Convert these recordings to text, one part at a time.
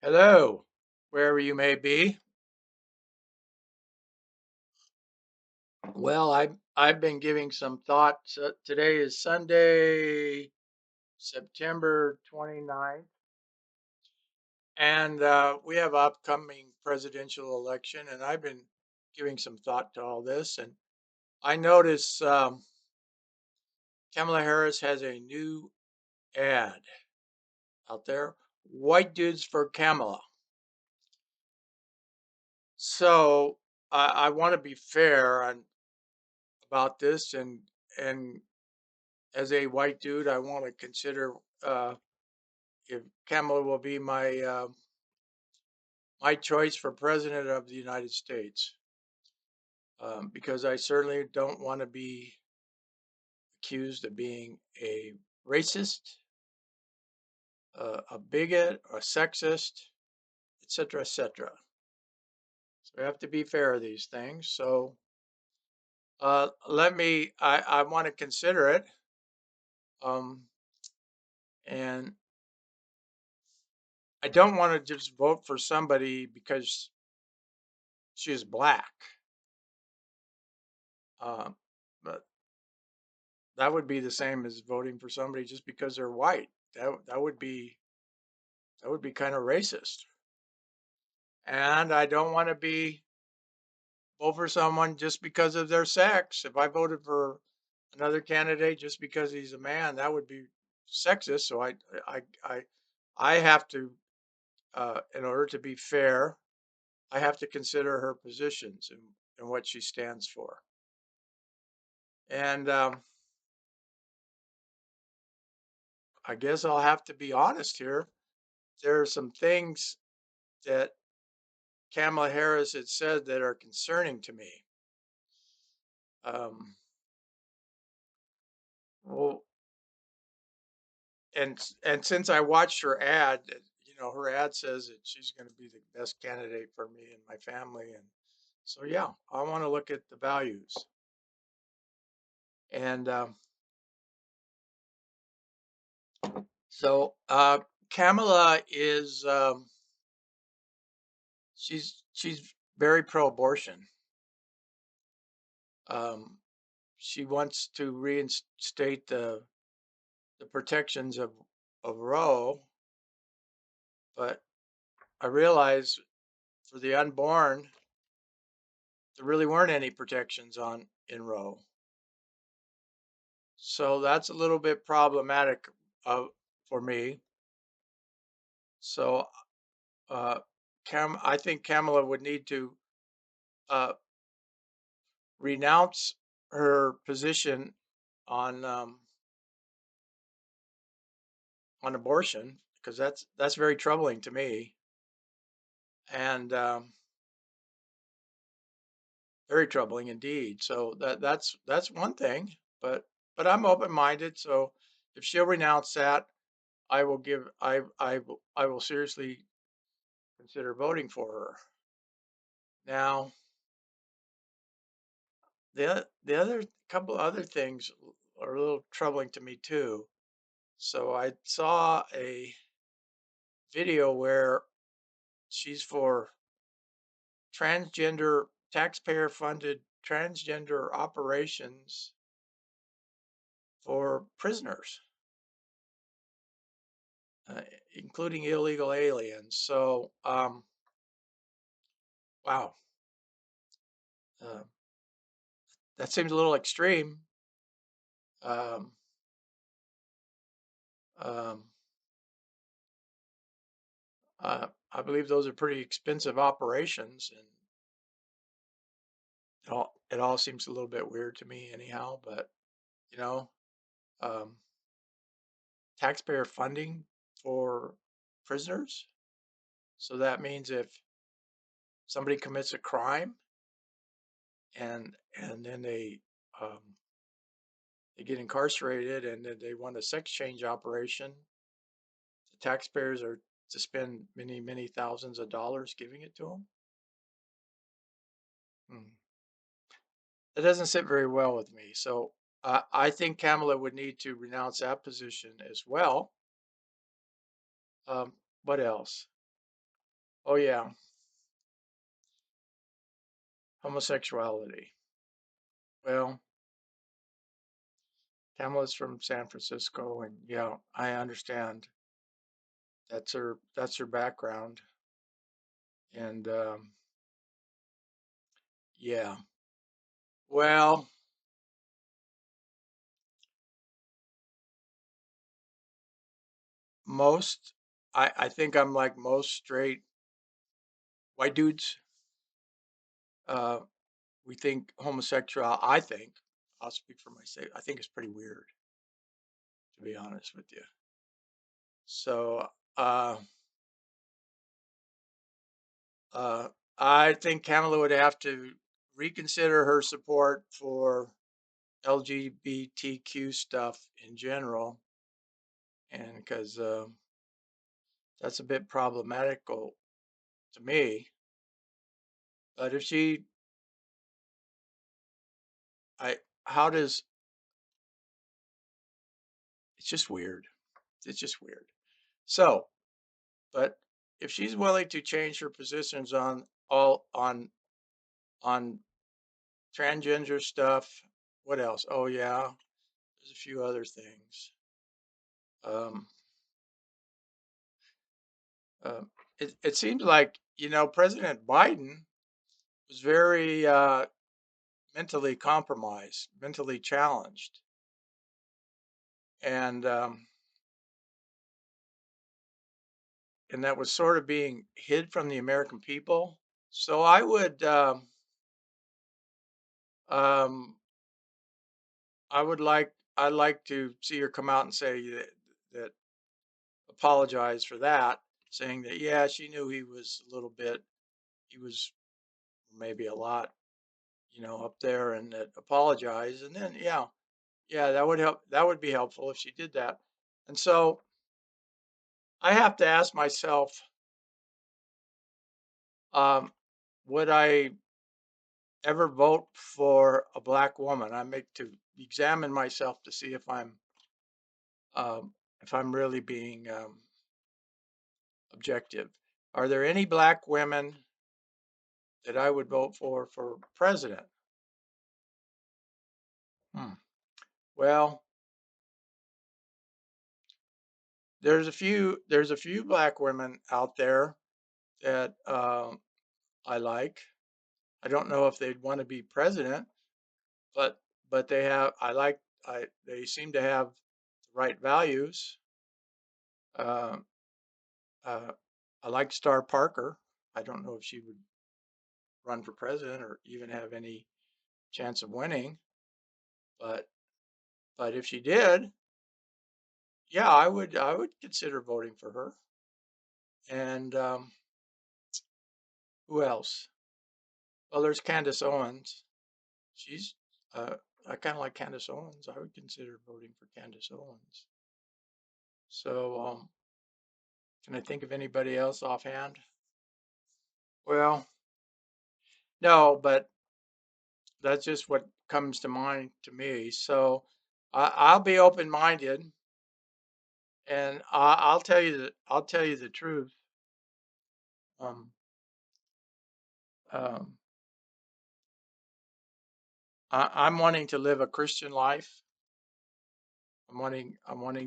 Hello, wherever you may be. Well, I've been giving some thought. Today is Sunday, September 29th, and we have upcoming presidential election, and I've been giving some thought to all this. And I notice Kamala Harris has a new ad out there: "White dudes for Kamala." So I want to be fair about this, and as a white dude, I want to consider uh, if Kamala will be my choice for president of the United States, because I certainly don't want to be accused of being a racist, a bigot, a sexist, etc., etc. So we have to be fair of these things. So I want to consider it, um, and I don't want to just vote for somebody because she is black. Um, but that would be the same as voting for somebody just because they're white. That would be kind of racist. And I don't want to be vote for someone just because of their sex. If I voted for another candidate just because he's a man, that would be sexist. So I I have to, in order to be fair, I have to consider her positions and what she stands for. And I guess I'll have to be honest here. There are some things that Kamala Harris had said that are concerning to me. Um, well, and since I watched her ad, her ad says that she's going to be the best candidate for me and my family, and so yeah, I want to look at the values. And so Kamala is she's very pro-abortion. Um, she wants to reinstate the protections of Roe, but I realize for the unborn, there really weren't any protections on in Roe. So that's a little bit problematic for me. So I think Kamala would need to uh, renounce her position on um, on abortion, because that's very troubling to me, and very troubling indeed. So that's one thing, but I'm open-minded. So if she'll renounce that, I will seriously consider voting for her. Now, the other couple other things are a little troubling to me too. So I saw a video where she's for transgender taxpayer funded transgender operations for prisoners, uh, including illegal aliens. So wow, uh, that seems a little extreme. Um, um, I believe those are pretty expensive operations, and it all seems a little bit weird to me, anyhow. But you know, um, taxpayer funding for prisoners. So that means if somebody commits a crime and then they get incarcerated and then they want a sex change operation, the taxpayers are to spend many thousands of dollars giving it to them. Hmm. That doesn't sit very well with me. So I think Kamala would need to renounce that position as well. Um, what else? Oh yeah, homosexuality. Well, Kamala's from San Francisco, and yeah, I understand. That's her background, and yeah. Well, most I think I'm like most straight white dudes. Uh, we think homosexual. I think I'll speak for myself. I think it's pretty weird, to be honest with you. So, uh, uh, I think Kamala would have to reconsider her support for LGBTQ stuff in general, and because that's a bit problematical to me. But if she, I, how does it's just weird. It's just weird. So, but if she's willing to change her positions on all on transgender stuff, what else? Oh yeah, there's a few other things. Um, uh, it seems like President Biden was very mentally compromised, mentally challenged, and and that was sort of being hid from the American people. So um, I'd like to see her come out and say that apologize for that, saying that yeah, she knew he was a little bit, he was maybe a lot, up there, and that apologize, and then yeah, yeah, that would help. That would be helpful if she did that. And so I have to ask myself, um, would I ever vote for a black woman? I make to examine myself to see um, if I'm really being objective. Are there any black women that I would vote for president? Hmm. Well, there's a few black women out there that I like. I don't know if they'd want to be president, but they have I they seem to have the right values. Uh, uh, I like Star Parker. I don't know if she would run for president or even have any chance of winning, but if she did, yeah, I would consider voting for her. And who else? Well, there's Candace Owens. She's I kind of like Candace Owens. I would consider voting for Candace Owens. So, can I think of anybody else offhand? Well, no, but that's just what comes to mind to me. So, I'll be open-minded, and I'll tell you the truth. Um, um, I'm wanting to live a Christian life. I'm wanting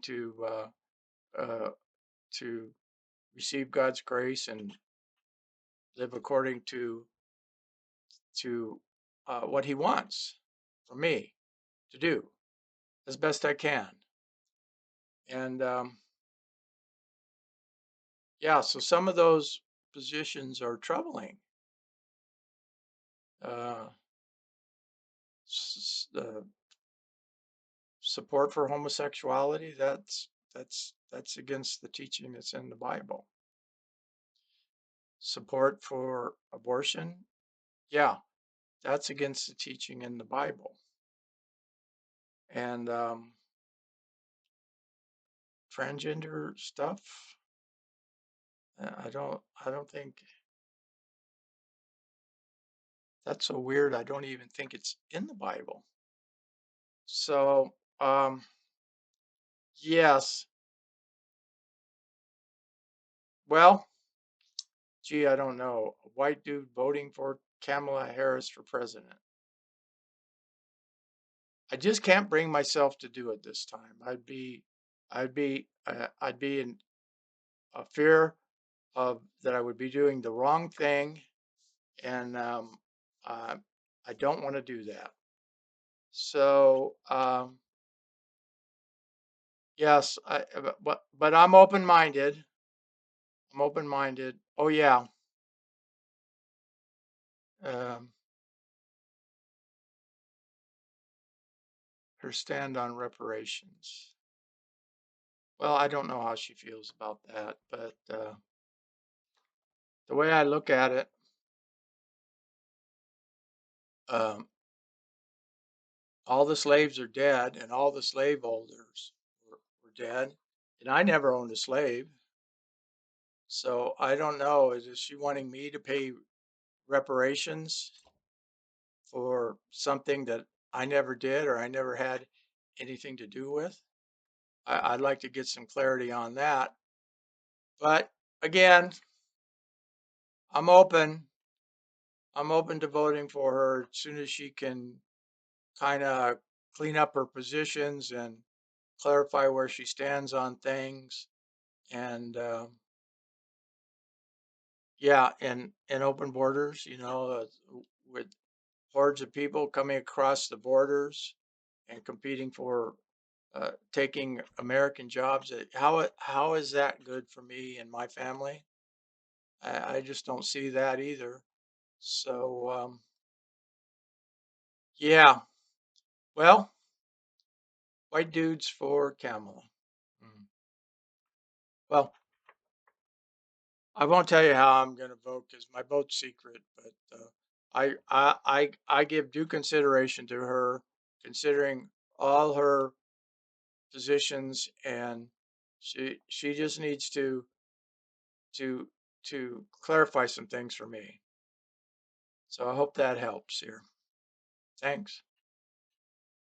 to receive God's grace and live according to what He wants for me to do as best I can. And yeah, so some of those positions are troubling. Uh, Support for homosexuality, that's against the teaching that's in the Bible. Support for abortion, yeah, that's against the teaching in the Bible. And transgender stuff, I don't think that's so weird. I don't even think it's in the Bible. So, yes, well, Gee, I don't know. A white dude voting for Kamala Harris for president. I just can't bring myself to do it this time. I'd be in a fear of that I would be doing the wrong thing, and uh, I don't want to do that. So yes, but I'm open-minded. I'm open-minded. Oh yeah, um, her stand on reparations. Well, I don't know how she feels about that, but the way I look at it, um, all the slaves are dead, and all the slaveholders were dead, and I never owned a slave. So I don't know. Is she wanting me to pay reparations for something that I never did or I never had anything to do with? I'd like to get some clarity on that. But again, I'm open. I'm open to voting for her as soon as she can kind of clean up her positions and clarify where she stands on things. And yeah, and open borders, with hordes of people coming across the borders and competing for taking American jobs. How is that good for me and my family? I just don't see that either. So yeah, well, white dudes for Kamala. Mm. Well, I won't tell you how I'm going to vote because my vote's secret. But I give due consideration to her, considering all her positions, and she just needs to to clarify some things for me. So I hope that helps here. Thanks.